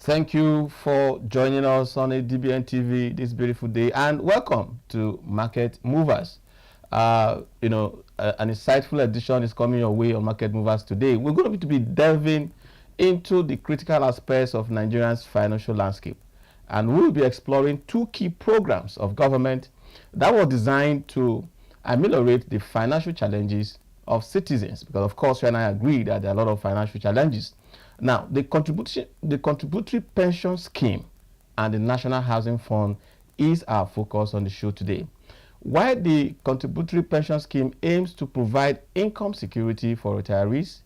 Thank you for joining us on ADBN TV this beautiful day, and welcome to Market Movers. An insightful edition is coming your way on Market Movers today. We're going to be delving into the critical aspects of Nigeria's financial landscape, and we'll be exploring two key programs of government that were designed to ameliorate the financial challenges of citizens, because of course you and I agree that there are a lot of financial challenges. Now, the contributory pension scheme and the National Housing Fund is our focus on the show today. While the contributory pension scheme aims to provide income security for retirees,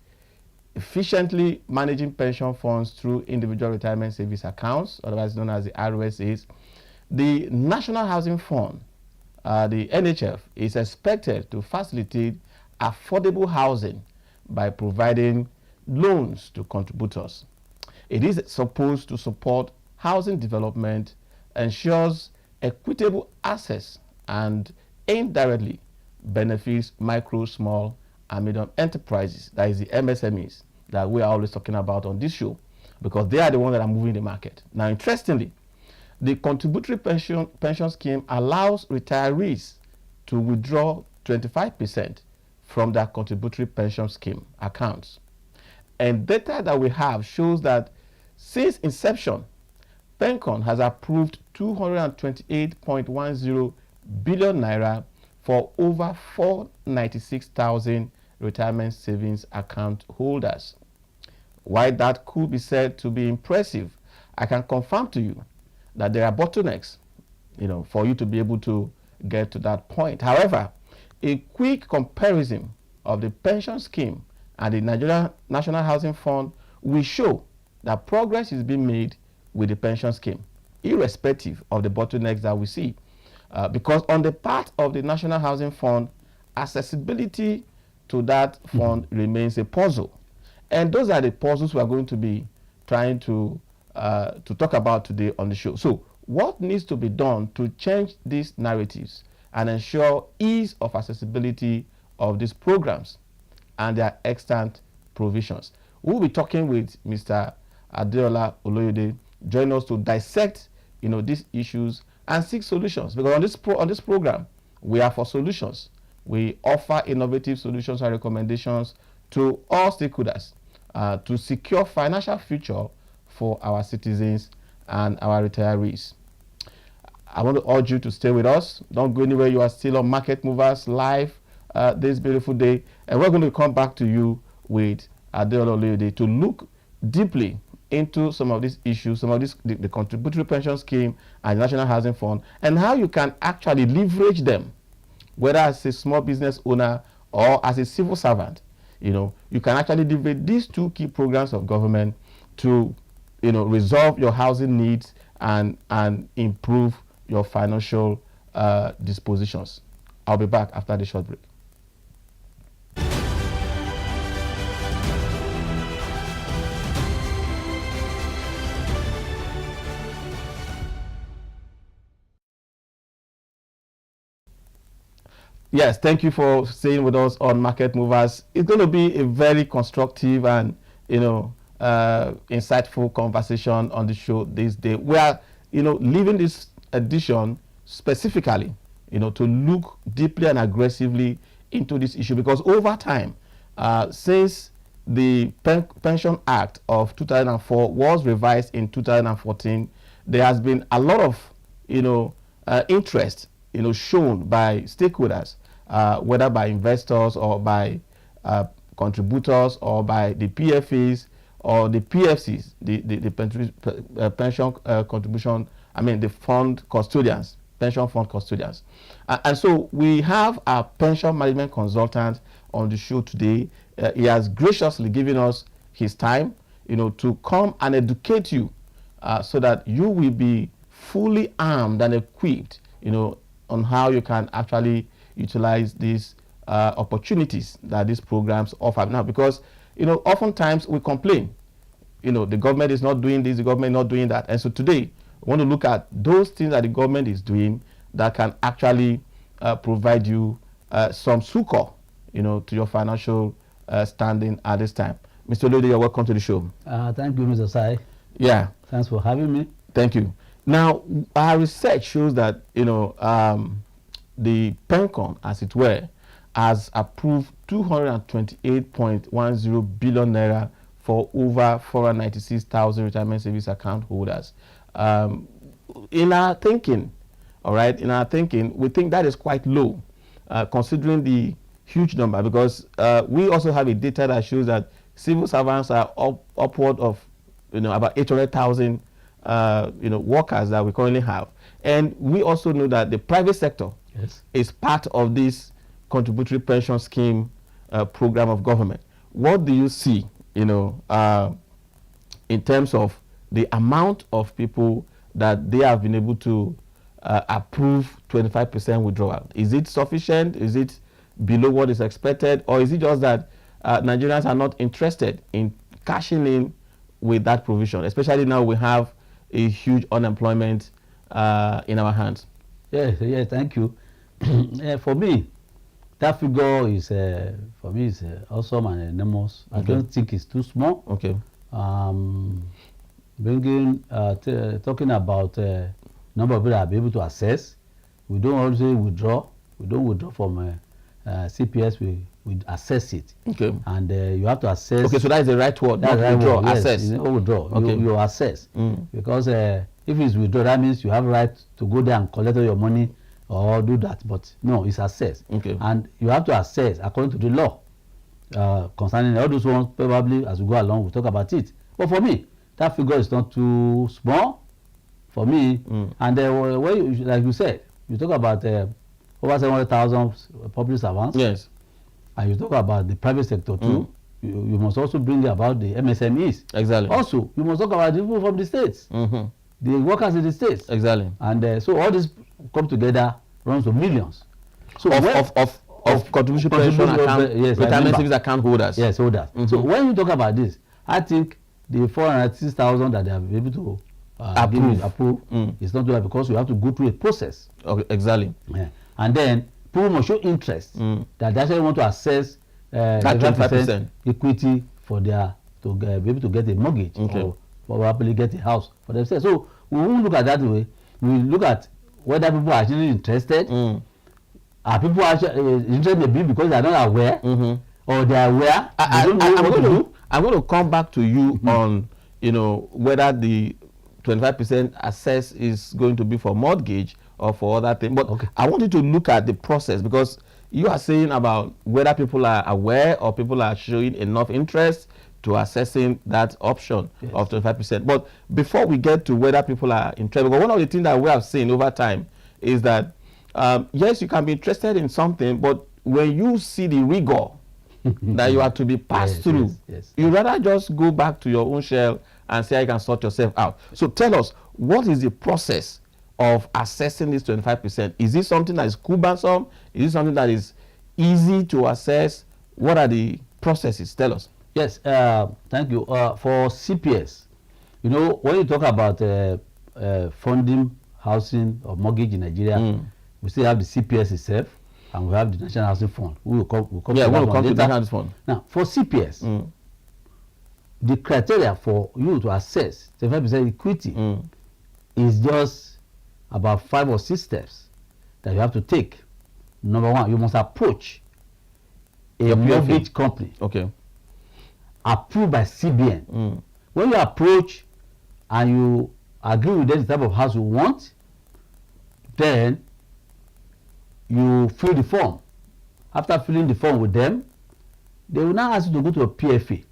efficiently managing pension funds through individual retirement savings accounts, otherwise known as the RSAs, the National Housing Fund, the NHF, is expected to facilitate affordable housing by providing loans to contributors. It is supposed to support housing development, ensures equitable access, and indirectly benefits micro, small, and medium enterprises, that is the MSMEs, that we are always talking about on this show, because they are the ones that are moving the market. Now, interestingly, the contributory pension scheme allows retirees to withdraw 25% from their contributory pension scheme accounts. And data that we have shows that since inception, PENCON has approved 228.10 billion naira for over 496,000 retirement savings account holders. While that could be said to be impressive, I can confirm to you that there are bottlenecks, for you to be able to get to that point. However, a quick comparison of the pension scheme and the Nigerian National Housing Fund will show that progress is being made with the pension scheme, irrespective of the bottlenecks that we see. Because on the part of the National Housing Fund, accessibility to that fund remains a puzzle. And those are the puzzles we are going to be trying to talk about today on the show. So what needs to be done to change these narratives and ensure ease of accessibility of these programs and their extant provisions? We'll be talking with Mr. Adeola Oloyede, join us to dissect, these issues and seek solutions. Because on this program, we are for solutions. We offer innovative solutions and recommendations to all stakeholders to secure financial future for our citizens and our retirees. I want to urge you to stay with us. Don't go anywhere. You are still on Market Movers live this beautiful day, and we're going to come back to you with Adeola Oloyede to look deeply into some of these issues, some of this, the contributory pension scheme and National Housing Fund, and how you can actually leverage them, whether as a small business owner or as a civil servant. You can actually leverage these two key programs of government to, resolve your housing needs and improve your financial dispositions. I'll be back after the short break. Yes, thank you for staying with us on Market Movers. It's going to be a very constructive and, insightful conversation on the show this day. We are, leaving this edition specifically, to look deeply and aggressively into this issue, because over time, since the Pension Act of 2004 was revised in 2014, there has been a lot of, interest, shown by stakeholders, whether by investors or by contributors or by the PFAs or the PFCs, the pension contribution, the fund custodians, pension fund custodians. And so we have our pension management consultant on the show today. He has graciously given us his time, to come and educate you so that you will be fully armed and equipped, on how you can actually utilize these opportunities that these programs offer. Now, because, oftentimes we complain, the government is not doing this, the government is not doing that. And so today, we want to look at those things that the government is doing that can actually provide you some succor, to your financial standing at this time. Mr. Oloyede, you're welcome to the show. Thank you, Mr. Sai. Yeah. Thanks for having me. Thank you. Now, our research shows that, the PENCON, as it were, has approved 228.10 billion naira for over 496,000 retirement savings account holders. In our thinking, we think that is quite low, considering the huge number, because we also have a data that shows that civil servants are upward of about 800,000 workers that we currently have, and we also know that the private sector is part of this contributory pension scheme program of government. What do you see, in terms of the amount of people that they have been able to approve 25% withdrawal? Is it sufficient? Is it below what is expected? Or is it just that Nigerians are not interested in cashing in with that provision, especially now we have a huge unemployment in our hands? Yes, thank you. For me, that figure is awesome and enormous. I don't think it's too small. Okay. Talking about number of people that are able to access. We don't always withdraw. We don't withdraw from CPS. We assess it. Okay. And you have to assess. Okay, so that is the right word. That's not withdraw. Yes, assess. Withdraw. Okay. You assess. Because if it's withdraw, that means you have a right to go there and collect all your money or do that. But no, it's assess. Okay. And you have to assess according to the law concerning all those ones. Probably as we go along, we'll talk about it. But for me, that figure is not too small for me. And when you, like you said, you talk about over 700,000 public servants. Yes. And you talk about the private sector too. You must also bring about the MSMEs. Exactly. Also, you must talk about the people from the states, the workers in the states. Exactly. And so all this come together runs to millions. So of contribution pension account, yes, retirement savings account holders. Yes, holders. So when you talk about this, I think the 406,000 that they have been able to approve is not doable, because you have to go through a process. Okay, exactly. Yeah. And then people must show interest that they actually want to access that 25% equity for their to be able to get a mortgage or probably get a house for themselves. So we won't look at that way. We look at whether people are actually interested. Are people actually interested in the bill because they are not aware, or they are aware? I'm going to come back to you on whether the 25% assess is going to be for mortgage or for other things. But I want you to look at the process, because you are saying about whether people are aware or people are showing enough interest to assessing that option of 25%. But before we get to whether people are interested, because one of the things that we have seen over time is that yes, you can be interested in something, but when you see the rigor that you have to be passed through, you rather just go back to your own shell and say, I can sort yourself out. So tell us, what is the process of assessing this 25%? Is it something that is cumbersome? Is it something that is easy to assess? What are the processes? Tell us. Yes, thank you. For CPS, when you talk about funding housing or mortgage in Nigeria, we still have the CPS itself, and we have the National Housing Fund. We will come to the National Housing Fund. Now, for CPS, the criteria for you to assess 25% equity is just about 5 or 6 steps that you have to take. Number one, you must approach a mortgage company. Okay. Approved by CBN. When you approach and you agree with them the type of house you want, then you fill the form. After filling the form with them, they will now ask you to go to a PFA.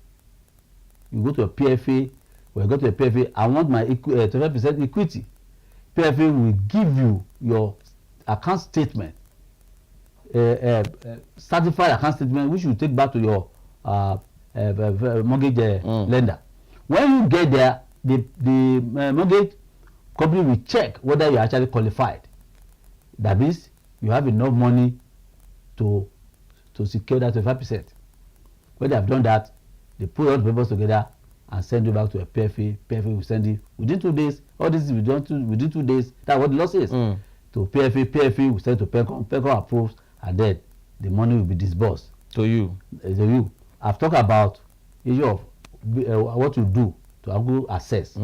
You go to a PFA. When you go to a PFA, I want my 25% equity. PFA will give you your account statement, certified account statement, which you take back to your mortgage lender. When you get there, the mortgage company will check whether you are actually qualified. That means you have enough money to secure that 25%. When they have done that, they put all the papers together and send you back to a PFA. PFA will send you within 2 days. All this is within 2 days. That's what the law says. To PFA. PFA will send to PENCON. PENCON approves, and then the money will be disbursed to you. I've talked about issue of what you do to go assess.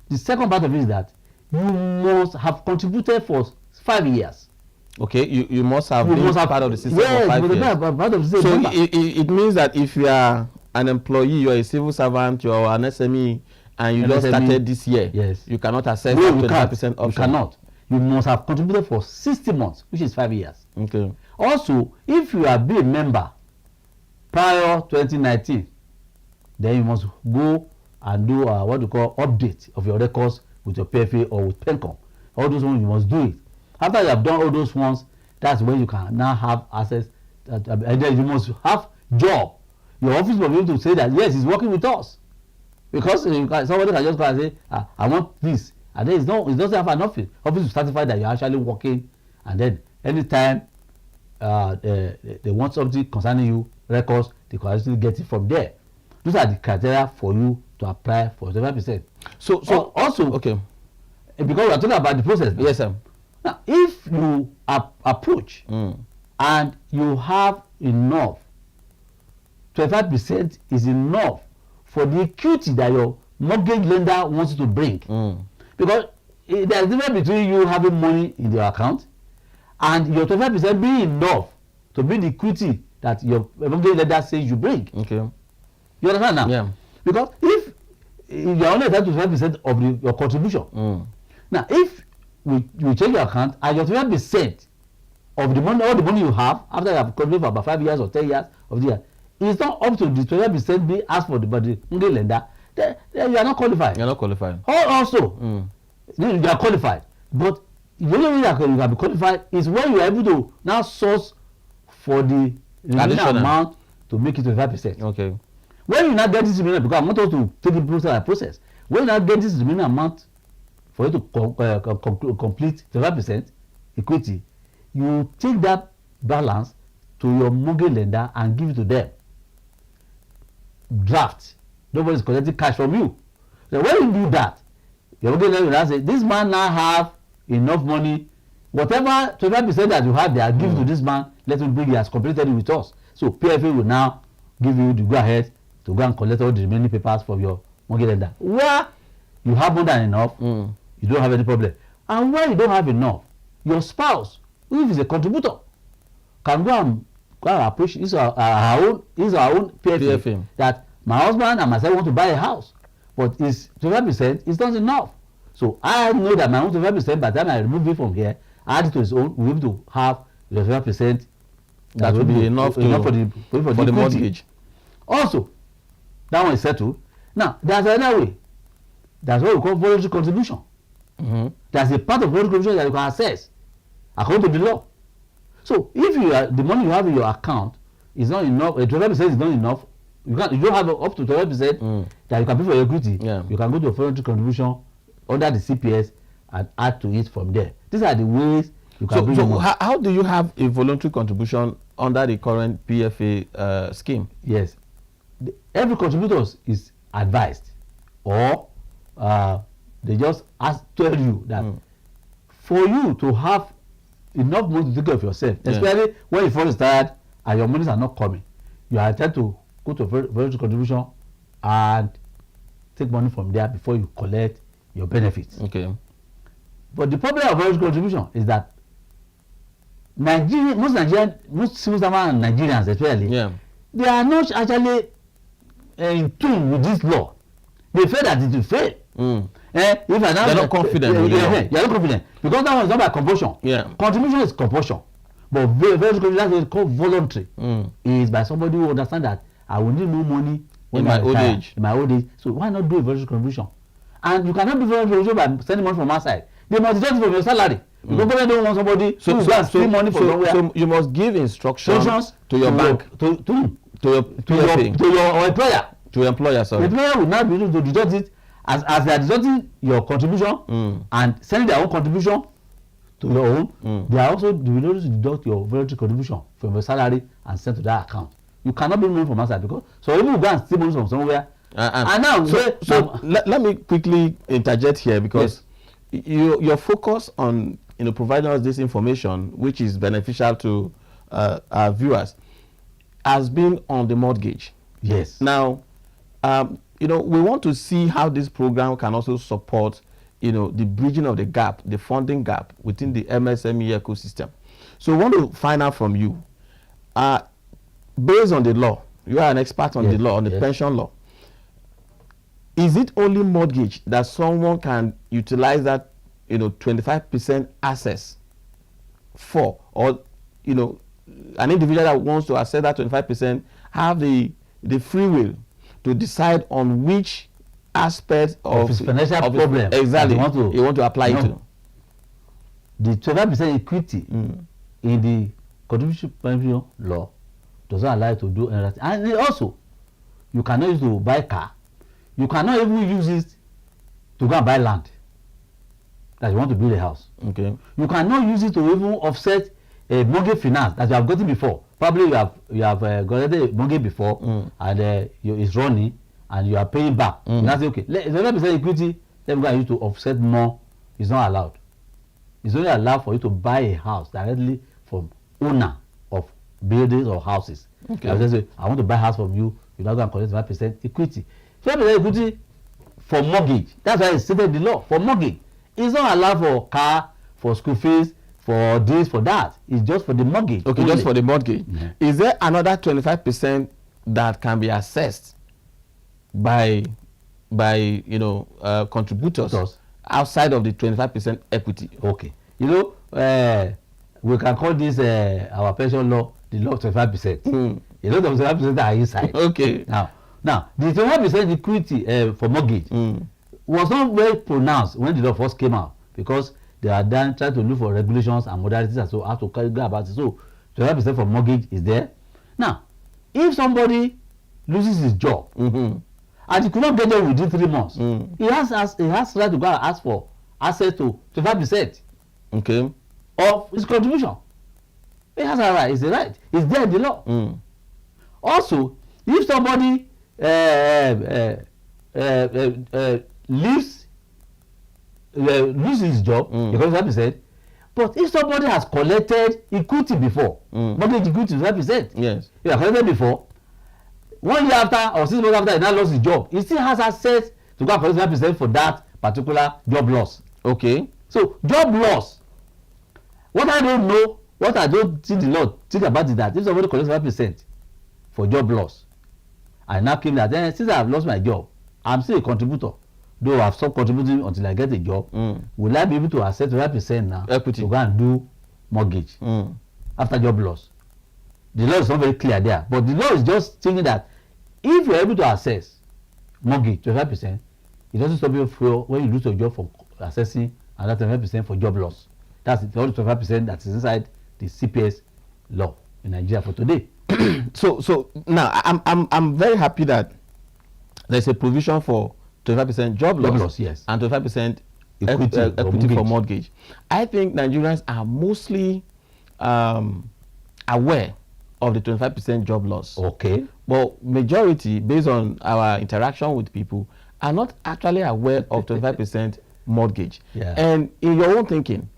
The second part of it is that you must have contributed for 5 years. Okay, you must have been part of the system yes, for 5 years. Part of the system. So it means that if you are an employee, you are a civil servant, you are an SME, and you just started this year, yes, you cannot access 25% option. You cannot. You must have contributed for 60 months, which is 5 years. Okay. Also, if you have been a member prior 2019, then you must go and do what you call update of your records with your PFA or with PENCOM. All those ones you must do it. After you have done all those ones, that's when you can now have access. And then you must have job. Your office will be able to say that yes, he's working with us, because somebody can just go and say, I want this, and then it doesn't have an office to certify that you're actually working. And then anytime they want something concerning you, records, they can actually get it from there. Those are the criteria for you to apply for 25%. So also, okay, because we are talking about the process. Yes, sir. Now, if you approach and you have enough, 25% is enough for the equity that your mortgage lender wants you to bring. Because there is a difference between you having money in your account and your 25% being enough to bring the equity that your mortgage lender says you bring. Okay. You understand now? Yeah. Because if you are only entitled to 25% of your contribution, now if you check your account and your 25% of the money, all the money you have after you have contributed for about 5 years or 10 years of the year, it's not up to the 25% being asked for by the mortgage lender, then you are not qualified. You're not qualified. Also, you are qualified, but the only way that you can be qualified is when you are able to now source for the additional amount to make it 25%. Okay. When you now get this remaining, because I'm not told to take the process, when you now get this remaining amount for you to complete 25% equity, you take that balance to your mortgage lender and give it to them. Draft. Nobody is collecting cash from you. So when you do that, your mortgage lender will now say, this man now have enough money. Whatever 25% that you have there, give to this man. Let him bring it as completed with us. So PFA will now give you the go ahead to go and collect all the remaining papers from your mortgage lender. Where you have more than enough, you don't have any problem. And where you don't have enough, your spouse, if he's a contributor, can go and approach his or her own PFA that my husband and myself want to buy a house, but his 25% is not enough. So I know that my own 25%, by the time I remove it from here, add it to his own, we'll be able to have the 25% that will be enough for the mortgage. Also, that one is settled. Now, there's another way. That's what we call voluntary contribution. There's a part of voluntary contribution that you can access according to the law. So, if the money you have in your account is not enough, 25% is not enough, you don't have up to 12% that you can pay for your equity. You can go to a voluntary contribution under the CPS and add to it from there. These are the ways you can bring money. How do you have a voluntary contribution under the current PFA scheme? Yes. Every contributor is advised, or they just tell you that for you to have enough money to take care of yourself, especially when you fall tired and your monies are not coming, you are entitled to go to voluntary contribution and take money from there before you collect your benefits. Okay. But the problem of voluntary contribution is that most civil servants and Nigerians especially, they are not actually in tune with this law. They fear that it will fail. If they're not confident with it. You're not confident because that one is not by compulsion. Contribution is compulsion, but voluntary contribution, that's what it's called voluntary. Is by somebody who understands that I will need more money in my old age. In my old age, so why not do a voluntary contribution? And you cannot do voluntary contribution by sending money from outside. They must deduct from your salary. Because government don't want somebody who can steal money from somewhere. So you must give instructions to your bank, to your employer. To your employer, sorry. The employer will not be able to deduct it as they are deducting your contribution and sending their own contribution to your own. They are also will also deduct your voluntary contribution from your salary and send to that account. You cannot bring money from outside because so people will go and steal money from somewhere. And now, let me quickly interject here because your focus on providing us this information, which is beneficial to our viewers, has been on the mortgage. Yes. Now, we want to see how this program can also support, the bridging of the gap, the funding gap within the MSME ecosystem. So we want to find out from you, based on the law, you are an expert on the law, on the pension law. Is it only mortgage that someone can utilize that, 25% access for, or, an individual that wants to access that 25% have the free will to decide on which aspect of his financial problem exactly you want to apply it to? The 25% equity in the contribution pension law does not allow you to do anything. And also, you cannot use it to buy car. You cannot even use it to go and buy land that you want to build a house. Okay. You cannot use it to even offset a mortgage finance that you have gotten before. Probably you have gotten a mortgage before and it's running and you are paying back. You now say, okay, 11% equity, let me go and use to offset more. It's not allowed. It's only allowed for you to buy a house directly from owner of buildings or houses. Okay. I just say, I want to buy a house from you. You now go and collect 5% equity. 5% equity for mortgage. That's why it's stated in the law. For mortgage, it's not allowed for car, for school fees, for this, for that. It's just for the mortgage. Okay, only. Just for the mortgage. Is there another 25% that can be assessed by contributors outside of the 25% equity? Okay. We can call this our pension law the law of 25%. A lot of 25% are inside. Okay. Now the 25% equity for mortgage was not well pronounced when the law first came out, because they are then trying to look for regulations and modalities and so how to go about it. So 25% for mortgage is there. Now, if somebody loses his job and he could not get there within 3 months, he has right to go and ask for access to 25%. Okay. Of his contribution. He has a right. It's a right. It's there in the law. Also, if somebody loses his job, you can 5%. But if somebody has collected equity before, mortgage equity 5%, yes, he has collected before, 1 year after or 6 months after he now lost his job, he still has access to go and collect 5% for that particular job loss. Okay. So job loss. What I don't know, what I don't see the law think about is that if somebody collects 5% for job loss, I now claim that since I have lost my job, I'm still a contributor, though I've stopped contributing until I get a job. Will I be able to accept 5% now equity to go and do mortgage after job loss? The law is not very clear there, but the law is just thinking that if you're able to access mortgage 25%, it doesn't stop you when you lose your job for accessing another 25% for job loss. That's the only 25% that is inside the CPS law in Nigeria for today. So now I'm very happy that there's a provision for 25% job loss, yes, and 25% equity for mortgage. I think Nigerians are mostly aware of the 25% job loss. Okay. But majority, based on our interaction with people, are not actually aware of 25% mortgage. Yeah. And in your own thinking,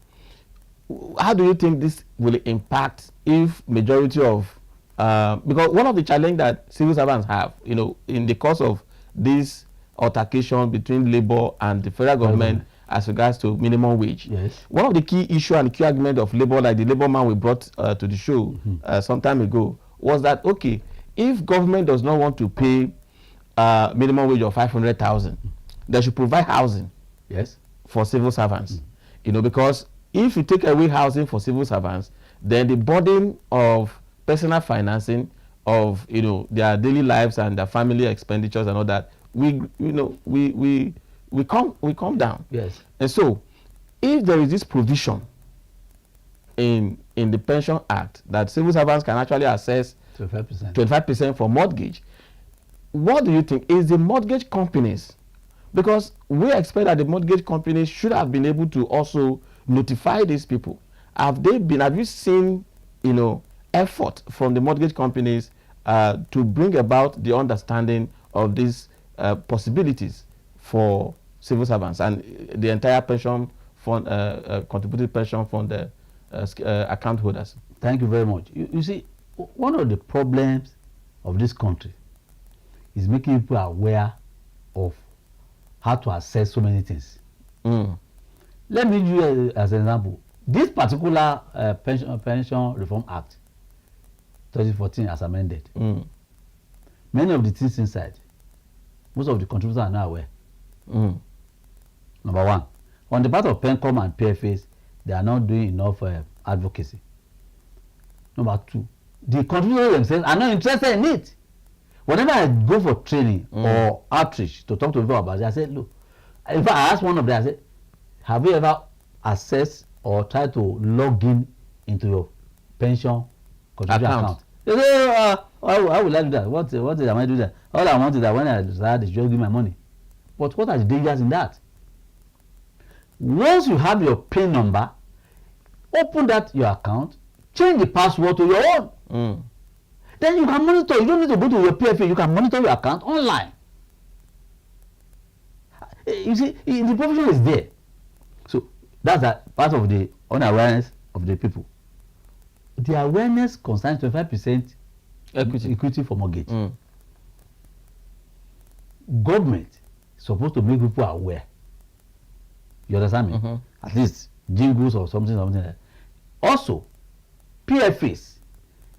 how do you think this will impact if majority of because one of the challenges that civil servants have, in the course of this altercation between labor and the federal government as regards to minimum wage, yes, one of the key issue and key argument of labor, like the labor man we brought to the show some time ago, was that okay, if government does not want to pay minimum wage of 500,000, they should provide housing, yes, for civil servants, because if you take away housing for civil servants, then the burden of personal financing of their daily lives and their family expenditures and all that, we come down. Yes. And so if there is this provision in the Pension Act that civil servants can actually access 25% for mortgage, what do you think is the mortgage companies, because we expect that the mortgage companies should have been able to also notify these people. Have you seen effort from the mortgage companies to bring about the understanding of these possibilities for civil servants and the entire pension fund, contributed pension fund account holders? Thank you very much. You see, one of the problems of this country is making people aware of how to assess so many things. Mm. Let me use you as an example. This particular pension Reform Act 2014 as amended, many of the things inside, most of the contributors are not aware. Number one, on the part of PENCOM and PFAs, they are not doing enough advocacy. Number two, the contributors themselves are not interested in it. Whenever I go for training or outreach to talk to people about it, I said, look, in fact, I asked one of them, I said, have you ever accessed or tried to log in into your pension contribution account? They say, how will I do that? What am I doing that? All I want is that when I decide, they just give me my money. But what are the dangers in that? Once you have your PIN number, open that your account, change the password to your own. Then you can monitor. You don't need to go to your PFA. You can monitor your account online. You see, the profession is there. So that's a part of the unawareness of the people. The awareness concerns 25% equity for mortgage. Government is supposed to make people aware. You understand me? At least jingles or something like that. Also, PFAs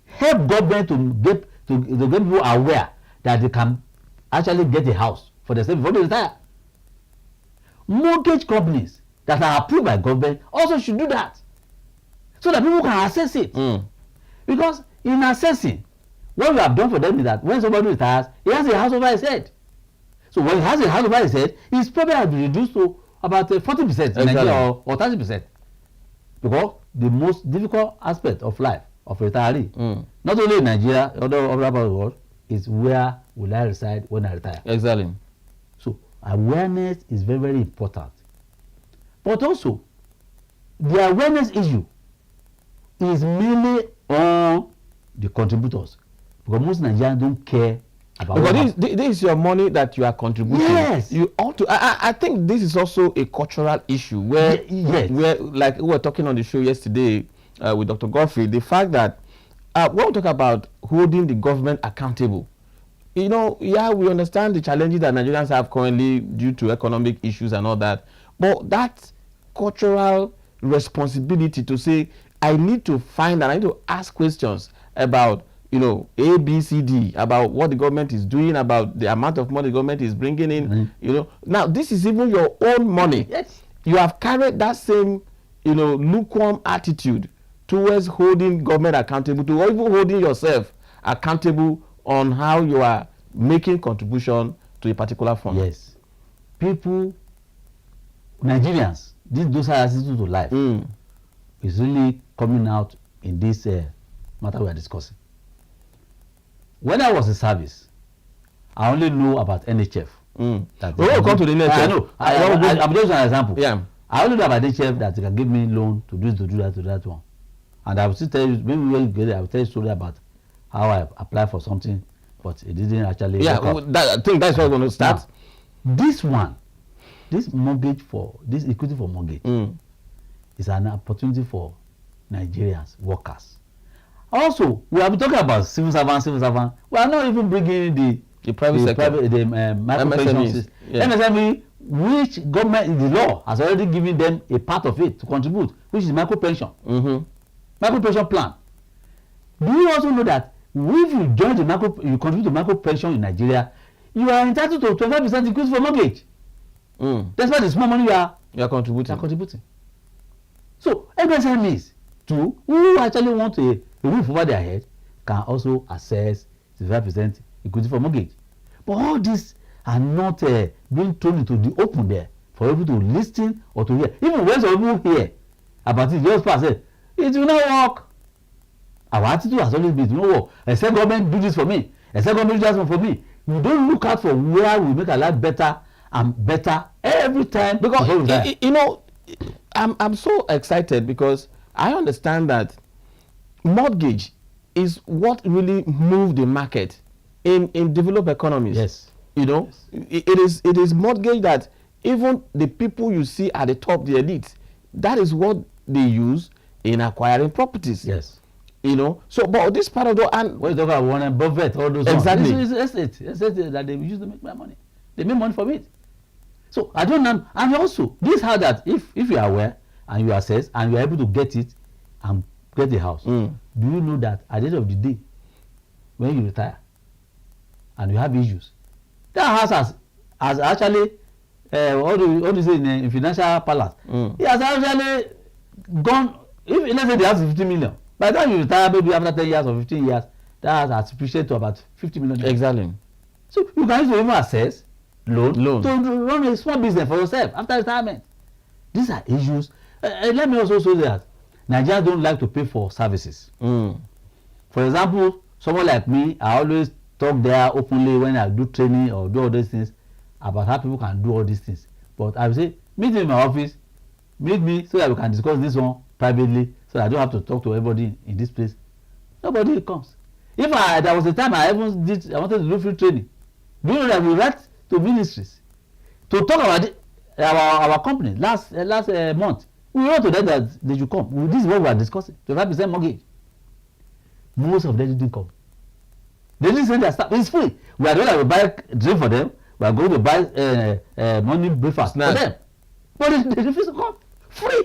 help government to get people aware that they can actually get a house for themselves before they retire. Mortgage companies that are approved by government also should do that, so that people can assess it. Because in assessing, what we have done for them is that when somebody retires, he has a house over his head. So when he has a house over his head, his probably has been reduced to about 40% in Nigeria or 30%. Because the most difficult aspect of life of a retiree, not only in Nigeria, other parts of the world, is where will I reside when I retire. Exactly. So awareness is very, very important. But also, the awareness issue is mainly on the contributors, because most Nigerians don't care about. Because this is your money that you are contributing. Yes. You ought to. I think this is also a cultural issue where, where like we were talking on the show yesterday with Dr. Godfrey, the fact that when we talk about holding the government accountable, you know, yeah, we understand the challenges that Nigerians have currently due to economic issues and all that, but that cultural responsibility to say, I need to find and I need to ask questions about, you know, A, B, C, D, about what the government is doing, about the amount of money the government is bringing in, you know. Now, this is even your own money. Yes. You have carried that same, you know, lukewarm attitude towards holding government accountable, to even holding yourself accountable on how you are making contribution to a particular fund. Yes. People, Nigerians, those are attitude to life is really coming out in this matter we are discussing. When I was in service, I only know about NHF. We will come to the NHF. I know. I'm just an example. Yeah. I only know about NHF that they can give me loan to do this, to do that, to that one. And I will still tell you, maybe when you get it, I will tell you a story about how I applied for something, but it didn't actually work out. I think that's where we're going to start. Now, this one, this mortgage for, this equity for mortgage is an opportunity for Nigerians, workers. Also, we have been talking about civil servants. We are not even bringing in the private sector, the micropensions. MSME, which government, the law has already given them a part of it to contribute, which is micropension. Micropension plan. Do you also know that if you join the you contribute to micropension in Nigeria, you are entitled to 25% equity for mortgage. That's why the small money you are contributing. So MSMEs too, who actually want a roof over their head, can also access 25% equity for mortgage. But all these are not being thrown into the open there for people to listen or to hear. Even when some people hear about it, just pass it, it will not work. Our attitude has always been, it will not work. Except government do this for me, except government do that for me. We don't look out for where we make our life better and better every time. Because you know, I'm so excited because I understand that mortgage is what really moved the market in developed economies. Yes. You know, yes. It is mortgage that even the people you see at the top, the elites, that is what they use in acquiring properties. Yes. You know, so but this part of the, and when you talk about Warren Buffett, all those exactly ones, it's estate that they use to make my money. they make money from it. So I don't know. And also, this how that if you are aware and you assess and you are able to get it and get the house, do you know that at the end of the day, when you retire and you have issues, that house has actually what do you say in financial palace? It has actually gone. If let's say the house is 50 million, by the time you retire, maybe after 10 years or 15 years, that house has appreciated to about 50 million. Exactly. So you can use to even access loan to run a small business for yourself after retirement. These are issues. Let me also say that Nigerians don't like to pay for services. For example, someone like me, I always talk there openly when I do training or do all these things about how people can do all these things. But I will say, meet me in my office, meet me so that we can discuss this one privately, so that I don't have to talk to everybody in this place. Nobody comes. If there was a time I wanted to do free training. Do you know that we write to ministries to talk about our company last month? We wrote to them that they should come. This is what we are discussing. 25% mortgage. Most of them didn't come. They didn't send their staff. It's free. We are going to buy drink for them. We are going to buy morning breakfast for them. But they refuse to come. Free.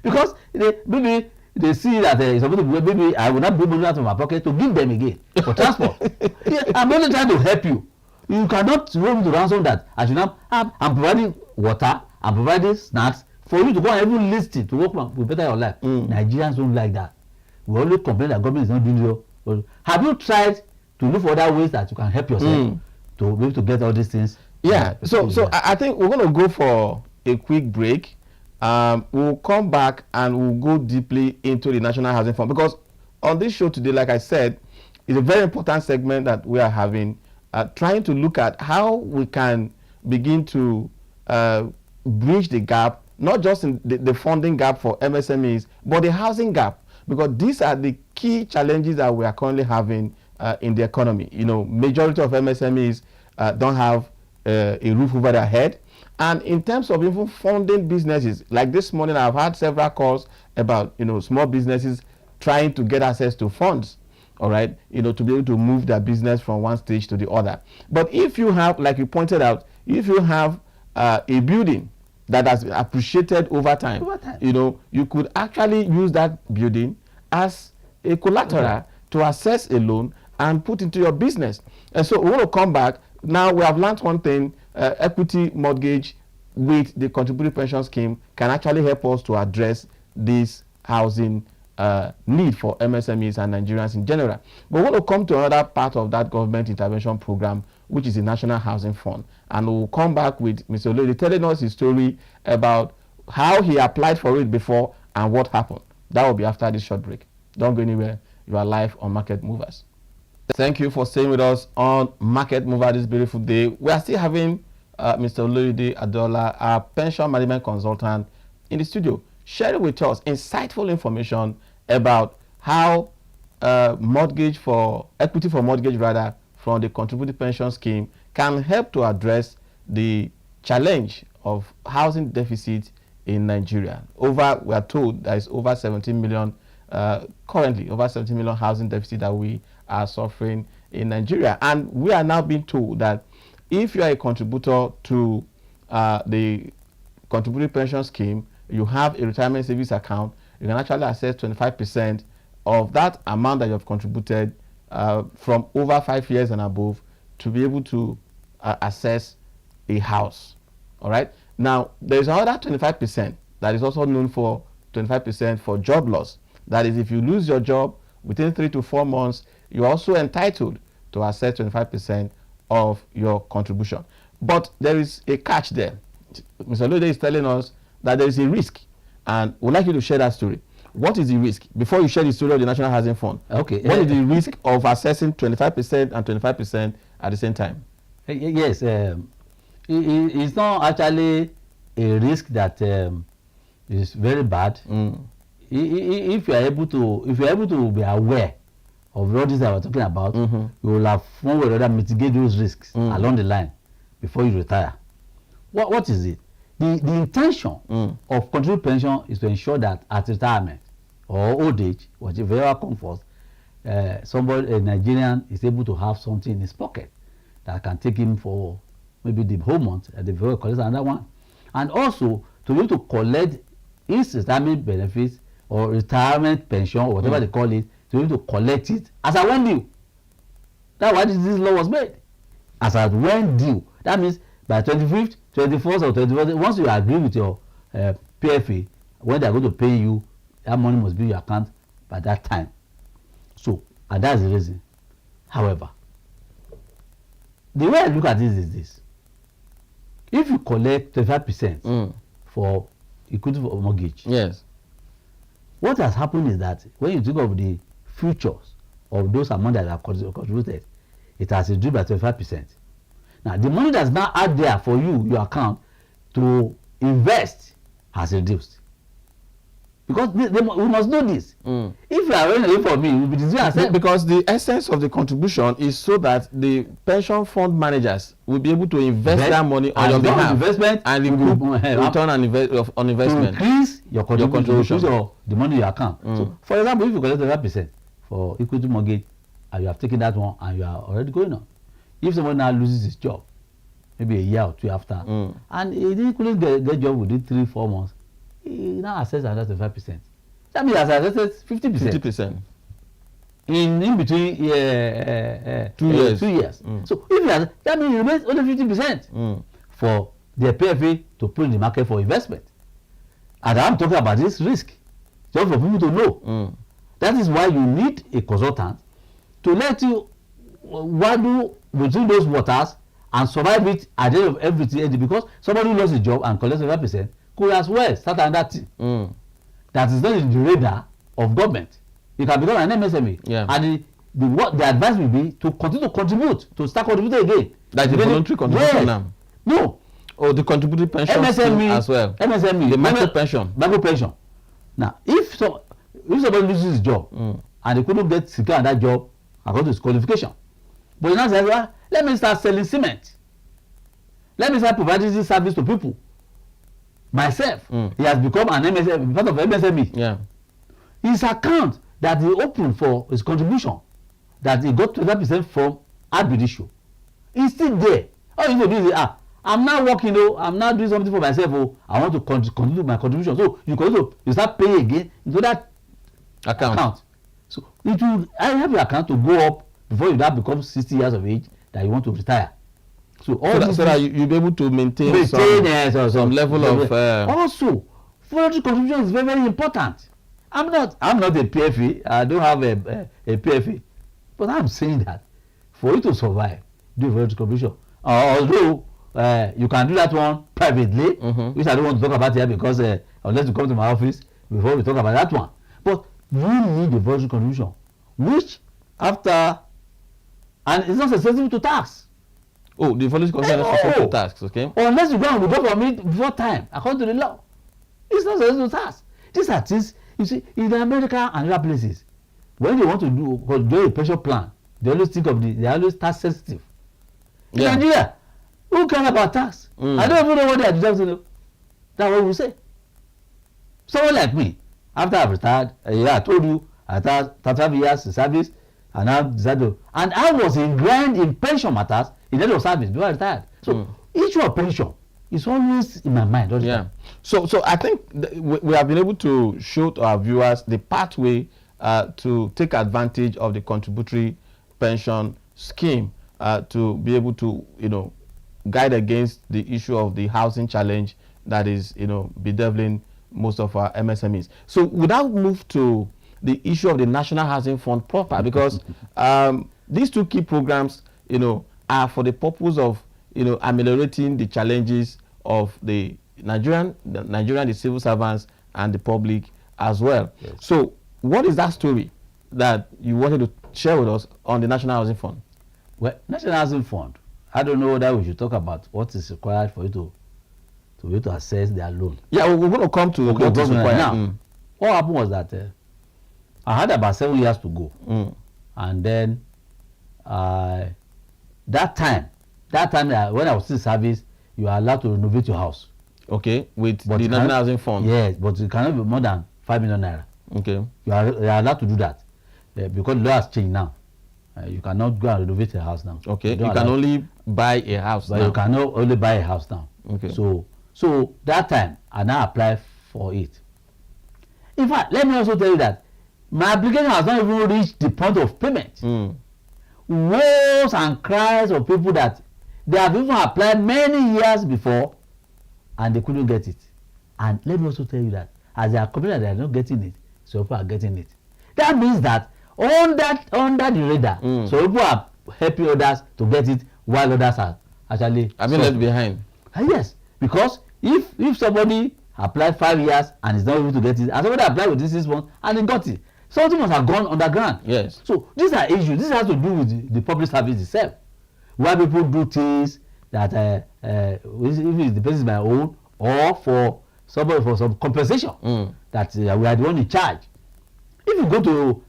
Because maybe they see that it's supposed to be, maybe I will not bring money out of my pocket to give them again for transport. I'm only trying to help you. You cannot roll to ransom that I should not have. I'm providing water, I'm providing snacks for you to go and even listen to work with better your life. Nigerians don't like that. We always complain that government is not doing so. Have you tried to look for other ways that you can help yourself to be able to get all these things? Yeah. So I think we're going to go for a quick break. We'll come back and we'll go deeply into the National Housing Fund, because on this show today, like I said, it's a very important segment that we are having, trying to look at how we can begin to bridge the gap, not just in the funding gap for MSMEs, but the housing gap, because these are the key challenges that we are currently having in the economy. You know, majority of MSMEs don't have a roof over their head. And in terms of even funding businesses, like this morning, I've had several calls about, small businesses trying to get access to funds, all right, to be able to move their business from one stage to the other. But if you have, like you pointed out, if you have a building that has appreciated over time, you could actually use that building as a collateral to access a loan and put into your business. And so we want to come back. Now we have learned one thing. Equity mortgage with the contributory pension scheme can actually help us to address this housing need for MSMEs and Nigerians in general. But we want to come to another part of that government intervention program, which is the National Housing Fund. And we'll come back with Mr. Olodi telling us his story about how he applied for it before and what happened. That will be after this short break. Don't go anywhere. You are live on Market Movers. Thank you for staying with us on Market Mover this beautiful day. We are still having Mr. Olodi Adola, our pension management consultant, in the studio, sharing with us insightful information about how equity for mortgage from the contributory pension scheme can help to address the challenge of housing deficit in Nigeria. We are told there is over 17 million currently, over 17 million housing deficit that we are suffering in Nigeria. And we are now being told that if you are a contributor to the contributory pension scheme, you have a retirement savings account, you can actually access 25% of that amount that you have contributed from over 5 years and above to be able to access a house. All right. Now, there is another 25% that is also known for 25% for job loss. That is, if you lose your job within 3 to 4 months, you're also entitled to access 25% of your contribution. But there is a catch there. Mr. Olodi is telling us that there is a risk, and we'd like you to share that story. What is the risk? Before you share the story of the National Housing Fund, okay. What is the risk of accessing 25% and 25% at the same time? Yes, it's not actually a risk that is very bad. If you are able to be aware of what this that we're talking about, you will have one way or other mitigate those risks along the line before you retire. What is it? The intention of contributory pension is to ensure that at retirement or old age, whatever comes first, a Nigerian is able to have something in his pocket that can take him for maybe the whole month, and they will collect another one. And also to be able to collect his retirement benefits or retirement pension or whatever they call it, to be able to collect it as a when due. That's why this law was made. As a when due. That means by 25th, 21st or 24th, once you agree with your PFA, when they are going to pay you, that money must be in your account by that time. So, and that's the reason. However, the way I look at this is this. If you collect 25% for equity for mortgage, yes, what has happened is that when you think of the futures of those amounts that are contributed, it has reduced by 25%. Now, the money that's now out there for you, your account, to invest has reduced. Because we must know this. If you are running away from me, it will be easier. Because the essence of the contribution is so that the pension fund managers will be able to invest that money on your behalf investment and recoup return on investment. To increase your contribution, the money in your account. So, for example, if you collect 5% for equity mortgage and you have taken that one and you are already going on, if someone now loses his job, maybe a year or two after, and he didn't get job within 3-4 months, he now assess another 25%. That means he has assessed 50%. In between 2 years. 2 years. So if he has, that means he remains only 50% for the PFA to put in the market for investment. And I'm talking about this risk, just for people to know. That is why you need a consultant to let you waddle between those waters and survive it at the end of everything, because somebody who lost his job and collects 5% could as well start another thing that is not in the radar of government. You can become an MSME, and the advice will be to continue to contribute, to start contributing again. That's the voluntary contribution now. No. Oh, the contributory pension MSME as well. MSME, the micro pension. Micro pension. Now, if somebody loses his job and he couldn't get secure that job according to his qualification, but he now says, well, let me start selling cement. Let me start providing this service to people. Myself, he has become an MSME, part of MSME. Yeah. His account that he opened for his contribution, that he got 25% from Abidisho, is still there. All you need to do is, I'm now working, I'm now doing something for myself, I want to continue my contribution. So you start paying again into that account. So it will, I have your account to go up before you now become 60 years of age that you want to retire. So that you'll be able to maintain some level of also voluntary contribution is very, very important. I'm not a PFA, I don't have a PFA, but I'm saying that for you to survive, do voluntary contribution. Although you can do that one privately, which I don't want to talk about here, because unless you come to my office before we talk about that one. But you need a voluntary contribution, which after, and it's not sensitive to tax. Oh, the voluntary contribution is sensitive to tax, okay? Unless you go and withdraw from it before time, according to the law, it's not sensitive to tax. These are things, you see, in America and other places, when they want to do a pension plan, they always think of they are always tax sensitive. In Nigeria, who cares about tax? I don't even know what they are deducting. That's what we say. Someone like me, after I've retired, I told you, I had 35 years in service, and I decided, and I was ingrained in pension matters in the end of service before I retired. So issue of pension is always in my mind. So I think we have been able to show to our viewers the pathway to take advantage of the contributory pension scheme to be able to guide against the issue of the housing challenge that is bedeviling most of our MSMEs. So without move to the issue of the National Housing Fund proper, because these two key programs are for the purpose of ameliorating the challenges of the Nigerian, the civil servants and the public as well. Yes. So what is that story that you wanted to share with us on the National Housing Fund? Well, National Housing Fund, I don't know whether we should talk about what is required for you to be able to access their loan. Yeah, we're going to come to what is required. Now, what happened was that I had about 7 years to go, and then that time when I was in service, you are allowed to renovate your house. Okay, with the National Housing Fund. Yes, but it cannot be more than 5 million naira. Okay, you are allowed to do that because the law has changed now. You cannot go and renovate your house now. Okay, you can only buy a house but now. you cannot only buy a house now. Okay. So that time I now apply for it. In fact, let me also tell you that my application has not even reached the point of payment. Woes and cries of people that they have even applied many years before and they couldn't get it. And let me also tell you that as they are complaining that they are not getting it, some people are getting it. That means that under the radar, some people are helping others to get it while others are actually been left behind. Yes, because if somebody applied 5 years and is not able to get it, and somebody applied within 6 months and he got it, something must have gone underground. Yes. So these are issues. This has to do with the public service itself, where people do things that if it's the basis by own or for somebody for some compensation that we are the one in charge. If you go to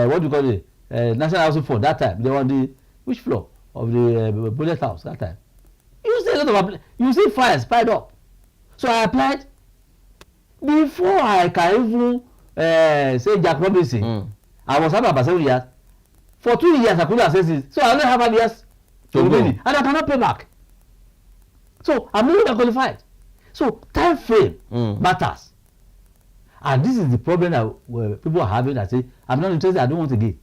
what do you call it, National Housing Fund that time, they were on the which floor of the Bullet House that time. You see a lot of you see files piled up. So I applied before I can even say Jack Robinson. I was having about 7 years. For 2 years I couldn't access it. So I only have 5 years to remaining, and I cannot pay back. So I'm not even qualified. So time frame matters. And this is the problem that people are having that say, I'm not interested, I don't want to give.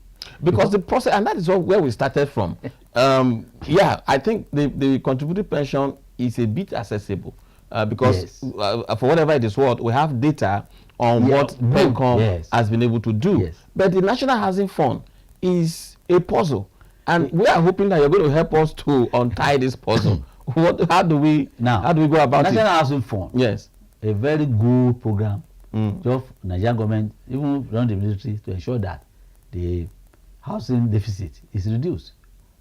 Because the process, and that is where we started from. Yeah, I think the contributory pension is a bit accessible because for whatever it is worth, we have data on what PENCOM has been able to do. Yes. But the National Housing Fund is a puzzle. And we are hoping that you're going to help us to untie this puzzle. How do we go about National Housing Fund? Yes. A very good program of Nigerian government, even run the military, to ensure that the housing deficit is reduced.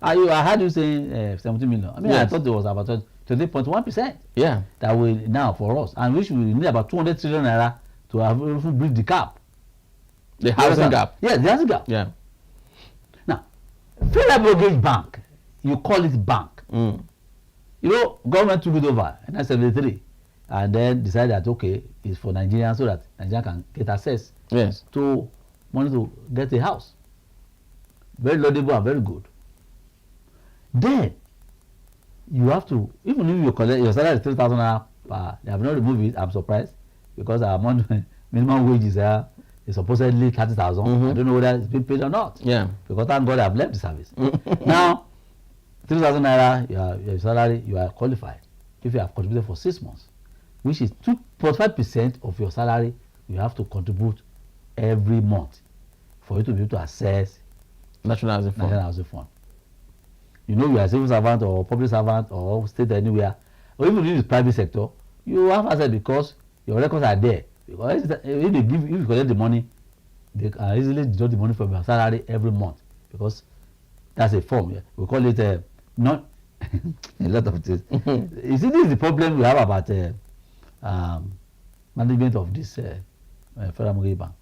I heard you saying 70 million. I mean, I thought there was about 20.1%. Yeah. That will now for us, and which we need about 200 trillion naira to have bridge the gap. The housing gap. Yes, the housing gap. Yeah. Now, Federal Mortgage Bank, you call it bank. You know, government took it over in 1973 and then decided that okay, it's for Nigerians so that Nigeria can get access to money to get a house. Very laudable and very good. Then you have to, even if you collect your salary is 3,000 naira per, they have not removed it. I'm surprised because our minimum wages is supposedly 30,000. I don't know whether it's been paid or not. Yeah. Because thank God I've left the service. Now 3,000 naira your salary, you are qualified if you have contributed for 6 months, which is 2.5% of your salary you have to contribute every month for you to be able to access National Housing Fund. You know, you are a civil servant or public servant or state anywhere, or even in the private sector, you have access because your records are there. Because if you collect the money, they can easily deduct the money from your salary every month because that's a form. Yeah. We call it not a lot of things. You see, this is the problem we have about management of this Federal Mortgage Bank.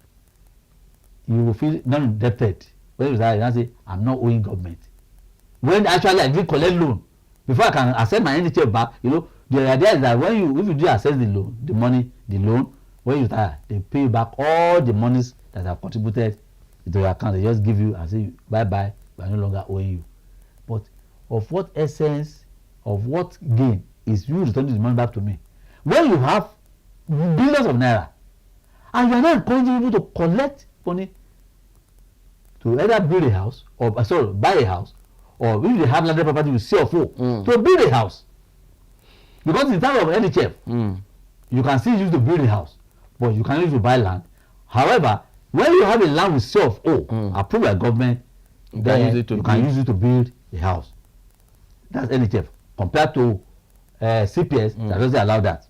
You will feel non-indebted when you say, I'm not owing government. When actually I did collect loan before I can accept my NHF back, you know, the idea is that when if you do access the loan, the loan, when you retire, they pay you back all the monies that have contributed into your account. They just give you and say bye bye, we are no longer owing you. But of what essence, of what gain is you returning the money back to me? When you have billions of naira and you are not encouraging people to collect money to either build a house or buy a house, or if they have landed property with CFO to build a house. Because in terms of NHF, you can still use to build a house, but you can use to buy land. However, when you have a land with CFO approved by government, then you can use it to build a house. That's NHF compared to CPS that doesn't allow that.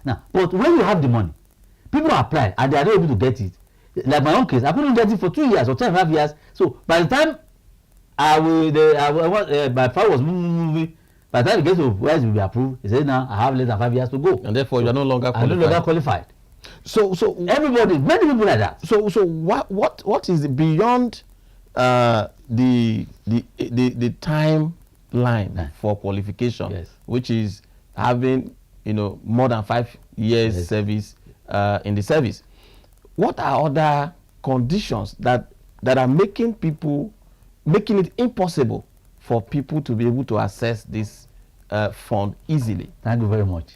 Now, but when you have the money, people apply and they are not able to get it. Like my own case, I couldn't get it for 2 years or 10.5 years. So by the time my father was moving, by the time it gets to where it will be approved, he said, now I have less than 5 years to go. And therefore you are no longer qualified. I'm no longer qualified. So everybody, many people like that. So what is beyond the timeline for qualification, which is having more than 5 years service in the service? What are other conditions that are making it impossible for people to be able to access this fund easily? Thank you very much.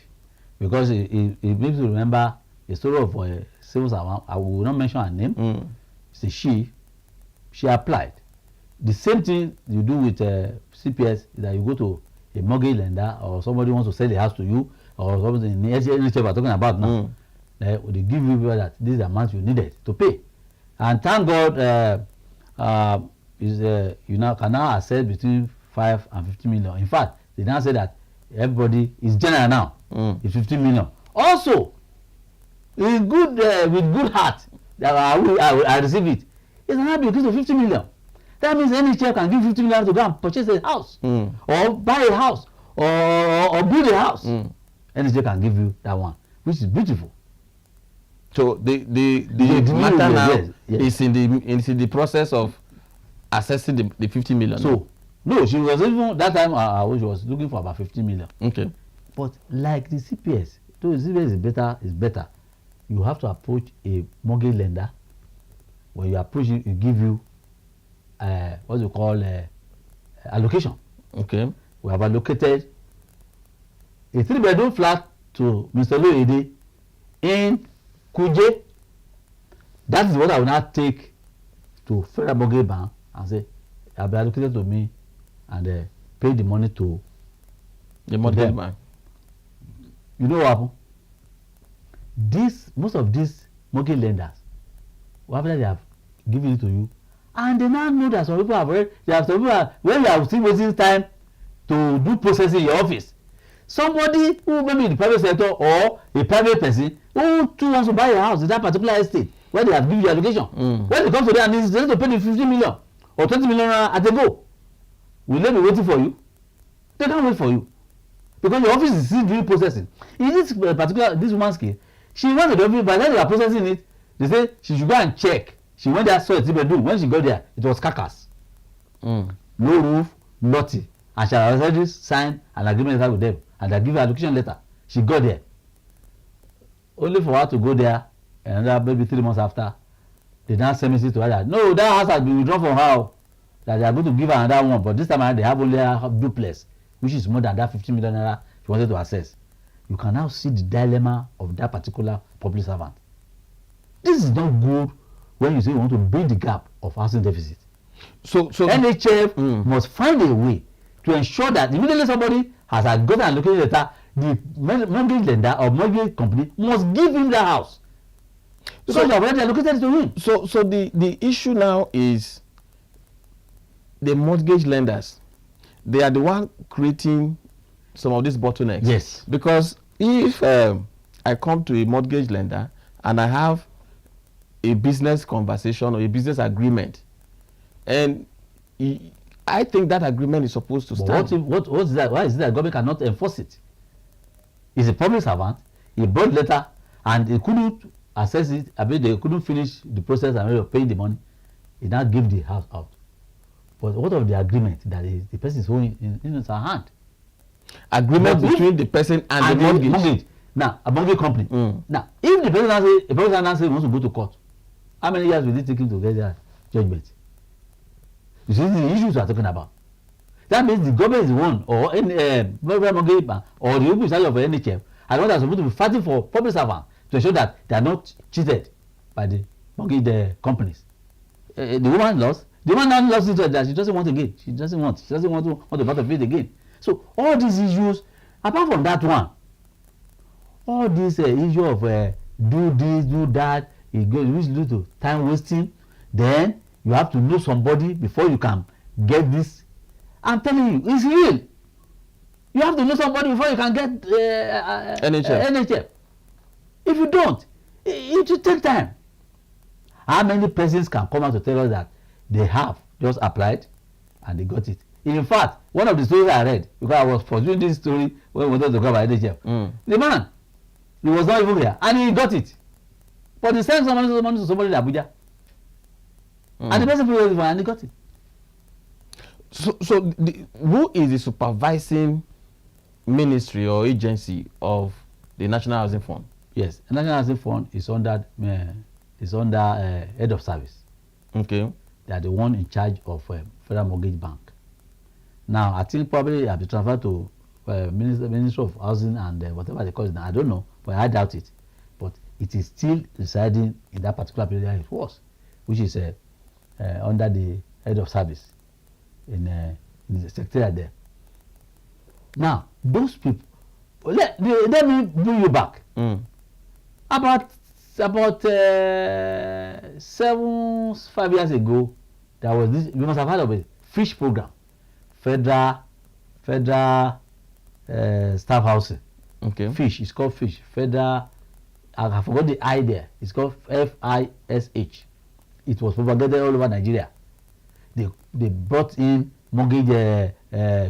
Because it makes you remember the story of a civil servant. I will not mention her name. It's she applied. The same thing you do with CPS is that you go to a mortgage lender or somebody wants to sell the house to you or something in the NHF we're talking about now. They give you that this is the amount you needed to pay. And thank God you now can now access between 5 and 50 million. In fact, they now say that everybody is general now. It's 15 million. Also, in good with good heart that I receive it. It's not because of 50 million. That means any chef can give 50 million to go and purchase a house or buy a house or build a house. Any chef can give you that one, which is beautiful. So the matter now is in the process of assessing the 50 million. So no, she was even that time she was looking for about 15 million. Okay. But like the CPS, though the CPS is better. You have to approach a mortgage lender. When you approach it, it give you what you call allocation. Okay. We have allocated a 3-bedroom flat to Mr. Loede in Kuje. That is what I will now take to Federal Mortgage Bank and say, it will be allocated to me and pay the money to the mortgage bank. You know what happened? Most of these mortgage lenders, after they have given it to you, and they now know that some people have already, when you are still wasting time to do processing in your office, somebody who maybe in the private sector or a private person who too wants to buy a house in that particular estate where they have given you allocation, when they come to them and they need to pay the 50 million or 20 million at a go, will they be waiting for you? They can't wait for you because your office is still doing processing. In this this woman's case, she went to the office, by the time they are processing it, they say she should go and check. She went there, saw a 3-bedroom. When she got there, it was carcass. No roof, nothing. And she had already signed an agreement with them. And they give her allocation letter. She got there. Only for her to go there, and maybe 3 months after, they now send message to her that, no, that house has been withdrawn from her. That they are going to give her another one. But this time around, they have only a duplex, which is more than that 50 million naira she wanted to access. You can now see the dilemma of that particular public servant. This is not good when you say you want to build the gap of housing deficit. So NHF must find a way to ensure that immediately somebody has got an allocated letter, the mortgage lender or mortgage company must give him the house. Because you have already allocated it to him. So the issue now is the mortgage lenders. They are the one creating some of these bottlenecks. Yes. Because if I come to a mortgage lender and I have a business conversation or a business agreement, and I think that agreement is supposed to stand. What's that? Why is it that government cannot enforce it? He's a public servant. He brought letter and he couldn't access it. I mean, they couldn't finish the process and paying the money. He now gave the house out. But what of the agreement that the person is holding in his hand? Agreement between the person and the mortgage. Now, a mortgage company. Now, if the person now say he wants to go to court, how many years will it take him to get their judgment? You see the issues we are talking about. That means the government is the one, or any mortgage bank, or the people in charge of NHF, and what are supposed to be fighting for public servants to ensure that they are not cheated by the mortgage companies. The woman lost. The woman now lost it that she doesn't want again. She doesn't want to part of it again. So all these issues, apart from that one, all this issue of do this, do that, it goes which leads to time wasting. Then you have to know somebody before you can get this. I'm telling you, it's real. You have to know somebody before you can get NHF. If you don't, it will take time. How many persons can come out to tell us that they have just applied and they got it? In fact, one of the stories I read, because I was pursuing this story when we wanted to go by NHF, the man, he was not even here and he got it. But he sent some money to somebody in Abuja. And the person paid it and he got it. So who is the supervising ministry or agency of the National Housing Fund? Yes, the National Housing Fund is under head of service. Okay. They are the one in charge of Federal Mortgage Bank. Now, I think probably I'll be transferred to Ministry of Housing and whatever they call it now. I don't know, but I doubt it. But it is still residing in that particular area it was, which is under the head of service in the secretariat there. Now, those people, let me bring you back. About 5 years ago, there was this, you must have heard of it, fish program, federal staff housing. Okay. Fish, it's called fish. Federal, I forgot the I there. It's called FISH. It was propagated all over Nigeria. They brought in mortgage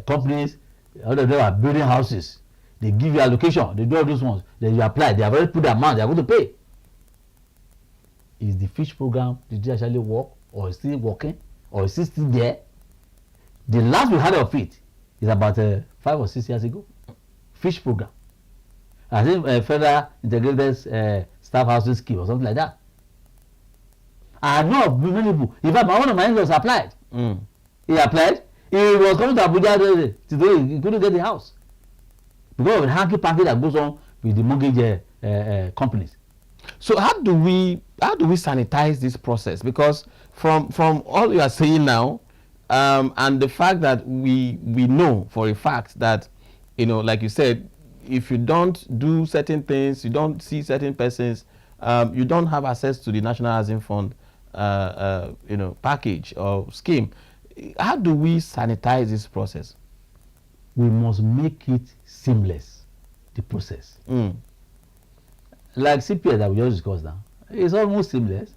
companies. All of them are building houses. They give you allocation. They do all those ones. Then you apply. They have already put the amount they are going to pay. Is the fish program, did it actually work, or is it still working, or is it still there? The last we heard of it is about 5 or 6 years ago. Fish program. I think federal integrated staff housing scheme or something like that. I know of many people. In fact, one of my in-laws applied. He applied. He was coming to Abuja today. He couldn't get the house because of the hanky-panky that goes on with the mortgage companies. So how do we sanitize this process? Because from all you are saying now, and the fact that we know for a fact that, you know, like you said, if you don't do certain things, you don't see certain persons, you don't have access to the National Housing Fund, package or scheme. How do we sanitize this process? We must make it seamless, the process. Like CPS that we just discussed now, it's almost seamless.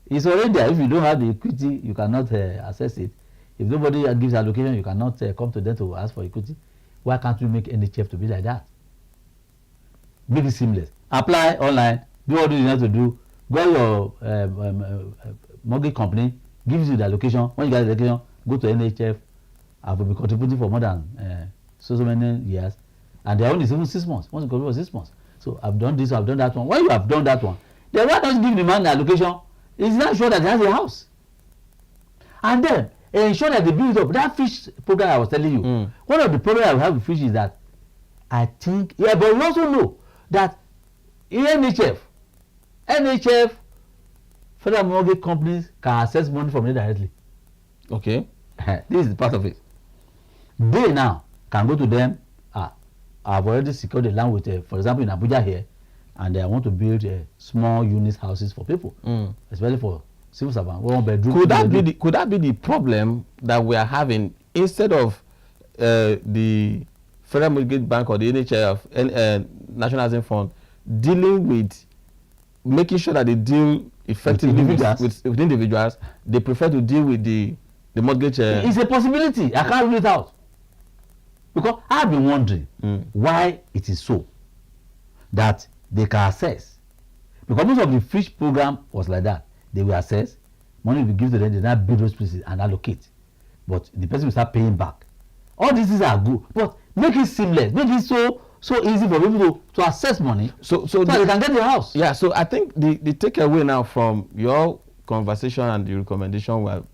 It's already there. If you don't have the equity, you cannot access it. If nobody gives allocation, you cannot come to them to ask for equity. Why can't we make NHF to be like that? Make it seamless. Apply online, do all you have to do. Go your mortgage company, gives you the allocation. When you get the allocation, go to NHF. I will be contributing for more than so many years. And their own is even 6 months. Once you contribute for 6 months. So I've done this, I've done that one. When you have done that one, then why don't you give the man the allocation? It's not sure that he has a house. And then ensure that they build up. That fish program I was telling you, one of the problems I have with fish is that I think, but we also know that in NHF, federal mortgage companies can access money from it directly. Okay. This is part of it. They now can go to them. I've already secured the land with, for example, in Abuja here, and I want to build small unit houses for people, especially for civil servants. 1 bedroom. Could that be the problem that we are having instead of the Federal Mortgage Bank or the NHF, National Housing Fund, dealing with making sure that they deal effectively with individuals? They prefer to deal with the mortgage. It's a possibility. I can't rule it out. Because I've been wondering why it is so that they can access. Because most of the fish program was like that. They will access, money will be given to them, they now build those places and allocate. But the person will start paying back. All these things are good, but make it seamless, make it so easy for people to access money so they can get their house. Yeah, so I think the takeaway now from your conversation and the recommendation we're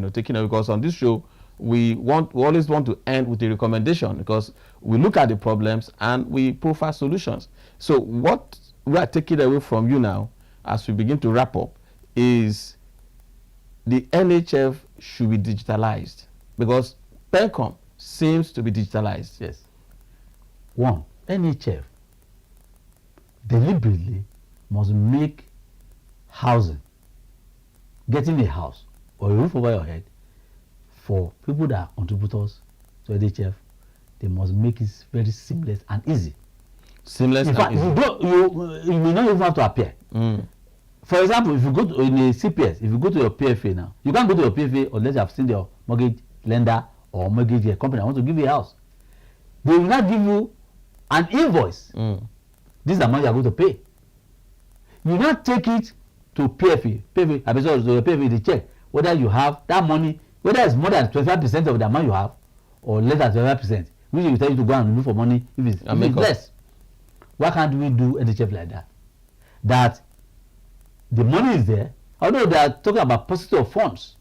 taking away, because on this show, we always want to end with a recommendation, because we look at the problems and we profile solutions. So what we are taking away from you now, as we begin to wrap up, is the NHF should be digitalized, because PENCOM seems to be digitalized. Yes. 1, NHF deliberately must make housing, getting a house or a roof over your head, for people that are contributors to NHF, they must make it very seamless and easy. Seamless. In fact, you may not even have to appear. For example, if you go to in a CPS, if you go to your PFA now, you can't go to your PFA unless you have seen your mortgage lender or mortgage company. I want to give you a house. They will not give you an invoice. This is the amount you are going to pay. You not take it to PFA. I mean, so to your PFA, they check whether you have that money, whether it's more than 25% of the amount you have or less than 25%, which will tell you to go and look for money if it's less. Why can't we do NHF like that? That the money is there, although they are talking about positive funds.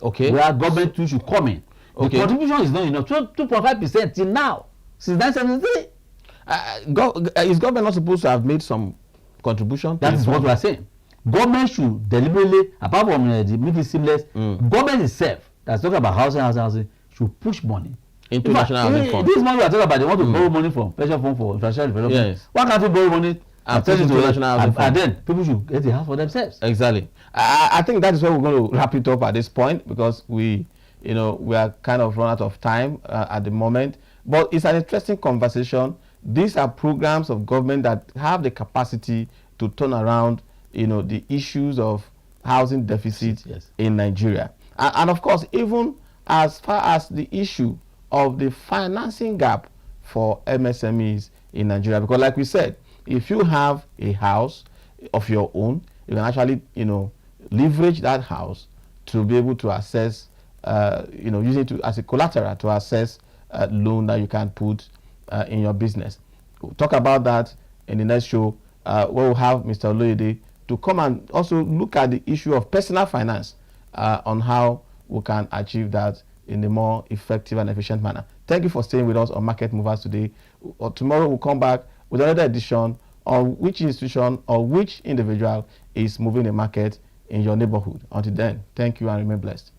Okay. Where government too should come in. The contribution is not enough. 2.5% till now, since 1973. Is government not supposed to have made some contribution? That is what we are saying. Government should deliberately, apart from the making seamless, government itself that's talking about housing should push money into national housing fund. This money we are talking about, they want to borrow money from pension fund for infrastructure development. Yes. Why can't we borrow money and put it into national housing fund? And then people should get a house for themselves. Exactly. I think that is where we're going to wrap it up at this point, because we are kind of run out of time at the moment. But it's an interesting conversation. These are programs of government that have the capacity to turn around, the issues of housing deficit in Nigeria. And of course, even as far as the issue of the financing gap for MSMEs in Nigeria, because like we said, if you have a house of your own, you can actually, leverage that house to be able to access, use it as a collateral to access a loan that you can put in your business. We'll talk about that in the next show, where we'll have Mr. Oloyede to come and also look at the issue of personal finance on how we can achieve that in a more effective and efficient manner. Thank you for staying with us on Market Movers today. Tomorrow we'll come back with another edition on which institution or which individual is moving the market in your neighborhood. Until then, thank you and remain blessed.